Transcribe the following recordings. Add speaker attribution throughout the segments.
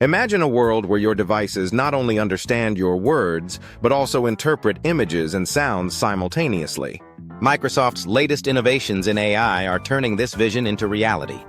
Speaker 1: Imagine a world where your devices not only understand your words, but also interpret images and sounds simultaneously. Microsoft's latest innovations in AI are turning this vision into reality.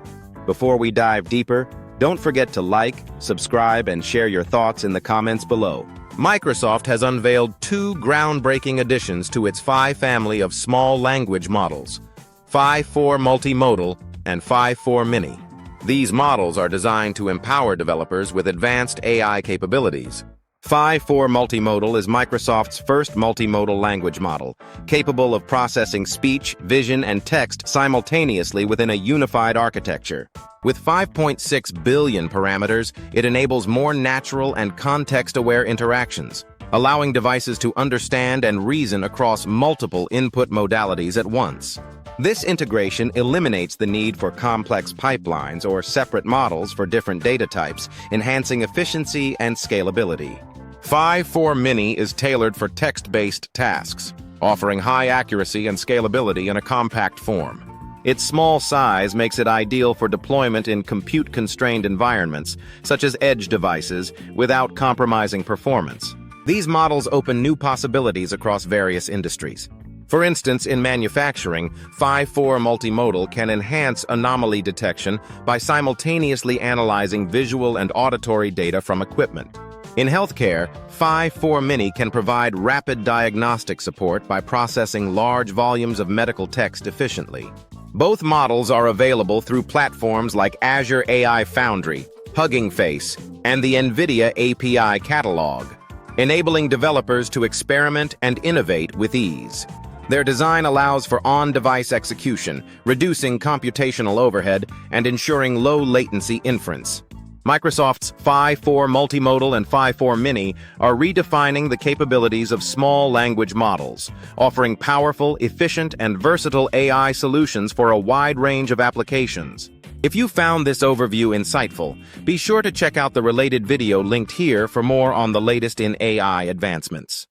Speaker 1: Before we dive deeper, don't forget to like, subscribe, and share your thoughts in the comments below. Microsoft has unveiled two groundbreaking additions to its Phi family of small language models, Phi-4-multimodal and Phi-4-mini. These models are designed to empower developers with advanced AI capabilities. Phi-4-multimodal is Microsoft's first multimodal language model, capable of processing speech, vision, and text simultaneously within a unified architecture. With 5.6 billion parameters, it enables more natural and context-aware interactions, allowing devices to understand and reason across multiple input modalities at once. This integration eliminates the need for complex pipelines or separate models for different data types, enhancing efficiency and scalability. Phi-4-mini is tailored for text-based tasks, offering high accuracy and scalability in a compact form. Its small size makes it ideal for deployment in compute-constrained environments, such as edge devices, without compromising performance. These models open new possibilities across various industries. For instance, in manufacturing, Phi-4-multimodal can enhance anomaly detection by simultaneously analyzing visual and auditory data from equipment. In healthcare, Phi-4-mini can provide rapid diagnostic support by processing large volumes of medical text efficiently. Both models are available through platforms like Azure AI Foundry, Hugging Face, and the NVIDIA API Catalog, enabling developers to experiment and innovate with ease. Their design allows for on-device execution, reducing computational overhead and ensuring low-latency inference. Microsoft's Phi-4-multimodal and Phi-4-mini are redefining the capabilities of small language models, offering powerful, efficient, and versatile AI solutions for a wide range of applications. If you found this overview insightful, be sure to check out the related video linked here for more on the latest in AI advancements.